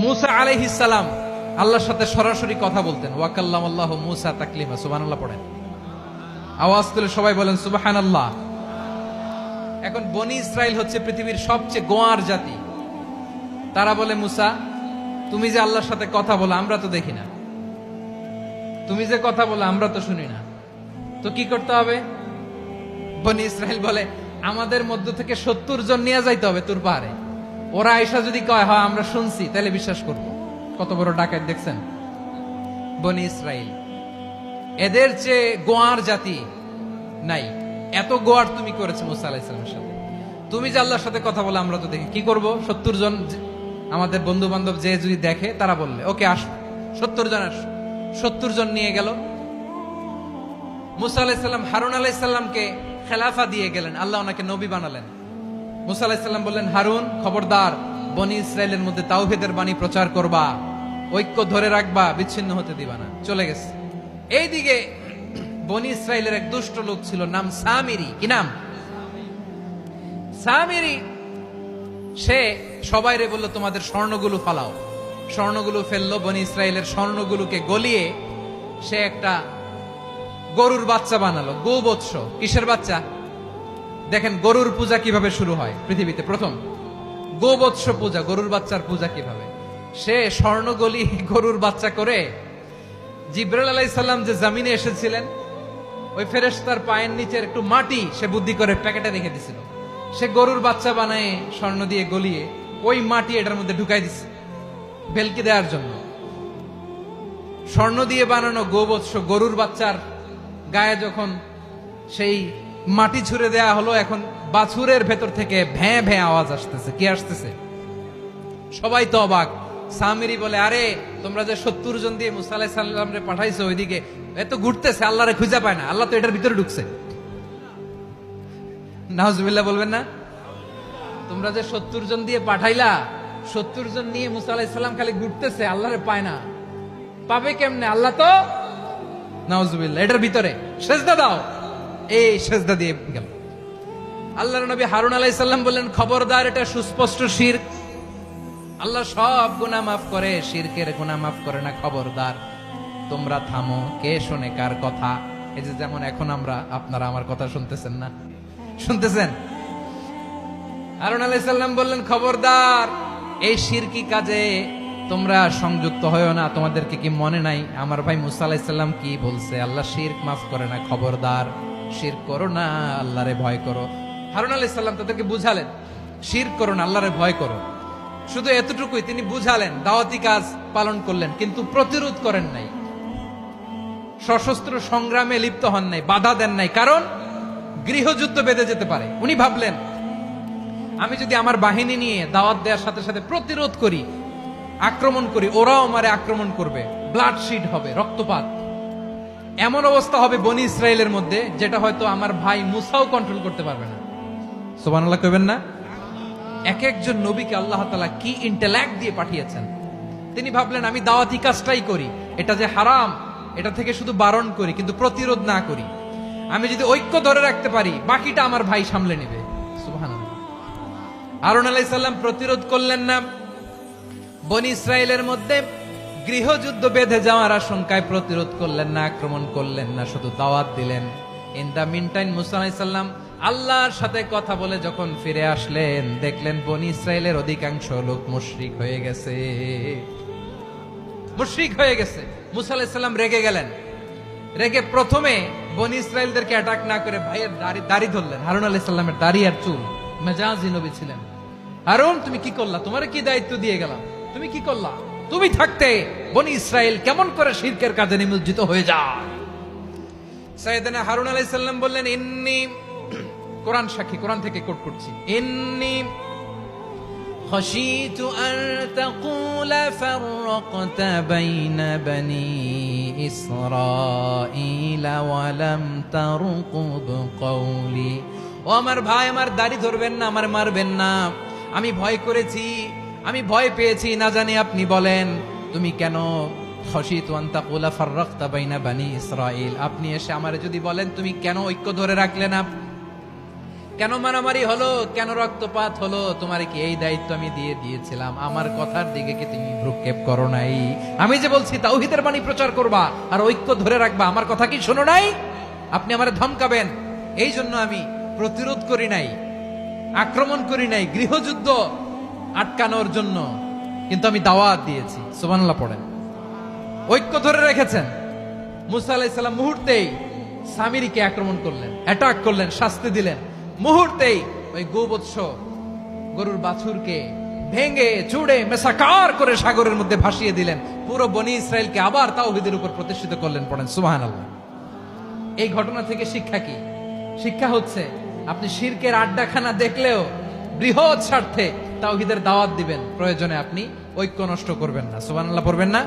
মুসা আলাইহিস সালাম আল্লাহর সাথে সরাসরি কথা বলতেন। ওয়াকাল্লামাল্লাহু মুসা তাকলিমা। সুবহানাল্লাহ পড়েন, আওয়াজ তুলে সবাই বলেন সুবহানাল্লাহ। এখন বনি ইসরাইল হচ্ছে পৃথিবীর সবচেয়ে গোয়ার জাতি। তারা বলে, মুসা তুমি যে আল্লাহর সাথে কথা বলো আমরা তো দেখি না, তুমি যে কথা বলো আমরা তো শুনি না, তো কি করতে হবে? বনি ইসরাইল বলে, আমাদের মধ্য থেকে 70 জন নিয়ে যাইতে হবে তুর পাহাড়ে। ওরা আয়েশা যদি কয় হ্যাঁ আমরা শুনছি, তাহলে বিশ্বাস করব। কত বড় ডাকাত দেখছেন বনি ইসরাইল। এদের চেয়ে গোয়ার জাতি নাই। এত গোয়ার তুমি করেছো মুসা আলাইহিস সালামের সাথে। তুমি যে আল্লাহর সাথে কথা বলে আমরা তো দেখি, কি করব? 70 জন আমাদের বন্ধু বান্ধব যে যদি দেখে, তারা বললে ওকে আসো, 70 জন আসো। 70 জন নিয়ে গেল। মুসা আলাইহিস সালাম হারুন আলাইহিস সালামকে খেলাফা দিয়ে গেলেন, আল্লাহ ওনাকে নবী বানালেন। মুসা আলাইহিস সালাম বললেন, হারুন খবরদার, বনি ইসরায়েলের মধ্যে তাওহীদের বাণী প্রচার করবা, ঐক্য ধরে রাখবা, বিচ্ছিন্ন হতে দিবা না। চলে গেছে। এইদিকে বনি ইসরায়েলের এক দুষ্ট লোক ছিল, নাম সামিরি। কি নাম? সামিরি। সে সবাইরে বলল, তোমাদের স্বর্ণগুলো ফালাও। স্বর্ণগুলো ফেললো। বনি ইসরায়েলের স্বর্ণগুলোকে গলিয়ে সে একটা গরুর বাচ্চা বানালো। গোবৎস। কিসের বাচ্চা? দেখেন গরুর পূজা কিভাবে শুরু হয় পৃথিবীতে প্রথম। গোবৎস পূজা, গরুর বাচ্চার পূজা কিভাবে। সে স্বর্ণ গলি গরুর বাচ্চা করে জিবরাইল আলাইহিস সালাম যে জমিনে এসেছিলেন, ওই ফেরেশতার পায়ের নিচের একটু মাটি সে বুদ্ধি করে প্যাকেটে রেখে দিছিল। সে গরুর বাচ্চা বানায় স্বর্ণ দিয়ে গলিয়ে ওই মাটি এটার মধ্যে ঢুকাই দিছে ভেলকি দেওয়ার জন্য। স্বর্ণ দিয়ে বানানো গোবৎস গরুর বাচ্চার গায়ে যখন সেই মাটি ছুঁড়ে দেয়া হলো, এখন বাছুরের ভেতর থেকে ভ্যাঁ ভ্যাঁ আওয়াজ আসতেছে। কি আসতেছে? সবাই তো অবাক। সামিরি বলে, আরে তোমরা যে 70 জন দিয়ে মুসা আলাইহিস সালামরে পাঠাইছো, ওইদিকে এত ঘুরতেছে, আল্লাহরে খুঁজে পায় না, আল্লাহ তো এটার ভিতরে ঢুকছে। নাউজুবিল্লাহ বলবেন না? তোমরা যে 70 জন দিয়ে পাঠাইলা, 70 জন নিয়ে মুসা আলাইহিস সালাম খালি ঘুরতেছে, আল্লাহরে পায় না। পাবে কেমনে? আল্লাহ তো, নাউজুবিল্লাহ, এটার ভিতরে সেজদা দাও। এই সেজদা দিয়ে গেল। আল্লাহর নবী হারুন আলাইহিস সালাম বললেন, খবরদার, এটা সুস্পষ্ট শিরক। আল্লাহ সব গুনাহ মাফ করে, শিরকের গুনাহ মাফ করে না। খবরদার, তোমরা থামো। কে শোনে কার কথা? এই যে যেমন এখন আপনারা আমার কথা শুনতেছেন না? শুনতেছেন? হারুন আলাইহিস সালাম বললেন, খবরদার, এই শিরকি কাজে তোমরা সংযুক্ত হয়ো না। তোমাদেরকে কি মনে নাই আমার ভাই মুসা আলাইহিস সালাম কি বলছে? আল্লাহ শিরক মাফ করে না। খবরদার, শিরক করো না, আল্লাহরে ভয় করো। হারুন আলাইহিস সালাম তাদেরকে বুঝালেন, শিরক করো না, আল্লাহরে ভয় করো। শুধু এতটুকুই তিনি বুঝালেন, দাওয়াতি কাজ পালন করলেন, কিন্তু প্রতিরোধ করেন নাই, সশস্ত্র সংগ্রামে লিপ্ত হন নাই, বাধা দেন নাই। কারণ গৃহযুদ্ধ বেঁধে যেতে পারে। উনি ভাবলেন, আমি যদি আমার বাহিনী নিয়ে দাওয়াত দেওয়ার সাথে সাথে প্রতিরোধ করি, আক্রমণ করি, ওরাও আমারে আক্রমণ করবে, ব্লাডশিড হবে, রক্তপাত। এমন অবস্থা হবে বনি ইসরায়েলের মধ্যে, যেটা হয়তো আমার ভাই মুসাও কন্ট্রোল করতে পারবে না। সুবহানাল্লাহ কইবেন না? এক একজন নবীকে আল্লাহ তাআলা কি ইন্টেলেক্ট দিয়ে পাঠিয়েছেন। তিনি ভাবলেন, আমি দাওয়াতি কাজটাই করি, এটা যে হারাম এটা থেকে শুধু বারণ করি, কিন্তু প্রতিরোধ না করি। আমি যদি ঐক্য ধরে রাখতে পারি, বাকিটা আমার ভাই সামলে নেবে। সুবহানাল্লাহ। হারুন আলাইহিস সালাম প্রতিরোধ করলেন না। বনি ইসরায়েলের মধ্যে গৃহযুদ্ধ বেঁধে যাওয়ার আশঙ্কায় প্রতিরোধ করলেন না, আক্রমণ করলেন না, শুধু দাওয়াত দিলেন। ইন দা মিন টাইম মুসা আলাইহিস সালাম আল্লাহর সাথে কথা বলে যখন ফিরে আসলেন, দেখলেন বনি ইসরায়েলের অধিকাংশ লোক মুশরিক হয়ে গেছে। মুশরিক হয়ে গেছে। মুসা আলাইহিস সালাম রেগে গেলেন। রেগে প্রথমে বনি ইসরায়েলদেরকে অ্যাটাক না করে ভাইয়ের দাড়ি ধরলেন। হারুন আলাইহিস সালামের দাড়ি আর চুল। মেজাজি নবী ছিলেন। হারুন, তুমি কি করলা? তোমার কি দায়িত্ব দিয়ে গেলাম, তুমি কি করলা? তুমি থাকতে বনি ইসরায়েল কেমন করে শিরকের কাজে নিমজ্জিত হয়ে যায়? সাইয়েদনা হারুন আলাইহিস সালাম বললেন, ইন্নী, কোরআন সাক্ষী, কোরআন থেকে কোট করছি, ইন্নী খাশিতু আন তাকুলা ফাররাকতা বাইনা বনি ইসরাঈলা ওয়া লাম তারকুব কওলি। ও আমার ভাই, আমার দাড়ি ধরবেন না, আমার মারবেন না। আমি ভয় করেছি, আমি ভয় পেয়েছি, না জানি আপনি বলেন তুমি কেন খাশিতু আন তাকুলা ফাররাকতা বাইনা বনি ইসরাঈল। আপনি এসে আমারে যদি বলেন তুমি কেন ঐক্য ধরে রাখলে না, কেন মারামারি হলো, কেন রক্তপাত হলো? তোমার কি এই দায়িত্ব আমি দিয়ে দিয়েছিলাম? আমার কথার দিকে কি তুমি ভ্রুক্ষেপ করো নাই? আমি যে বলছি তাওহীদের বাণী প্রচার করবা আর ঐক্য ধরে রাখবা, আমার কথা কি শোনো নাই? আপনি আমারে ধমকাবেন, এই জন্য আমি প্রতিরোধ করি নাই, আক্রমণ করি নাই, গৃহযুদ্ধ আটকানোর জন্য, কিন্তু আমি দাওয়াত দিয়েছি। সুবহানাল্লাহ পড়েন। ঐক্য ধরে রেখেছেন। মুসা আলাইহিস সালাম মুহূর্তেই সামিরীকে আক্রমণ করলেন, অ্যাটাক করলেন, শাস্তি দিলেন। মুহূর্তেই ওই গোবৎস গরুর বাছুরকে ভেঙে চুড়ে মেসাকার করে সাগরের মধ্যে ভাসিয়ে দিলেন। পুরো বনি ইসরায়েলকে আবার তাওহীদের উপর প্রতিষ্ঠিত করলেন। পড়েন সুবহানাল্লাহ। এই ঘটনা থেকে শিক্ষা কি? শিক্ষা হচ্ছে আপনি শিরকের আড্ডাখানা দেখলেও বৃহৎ স্বার্থে তাওহীদের দাওয়াত দিবেন, প্রয়োজনে আপনি ঐক্য নষ্ট করবেন না। সুবহানাল্লাহ পড়বেন না?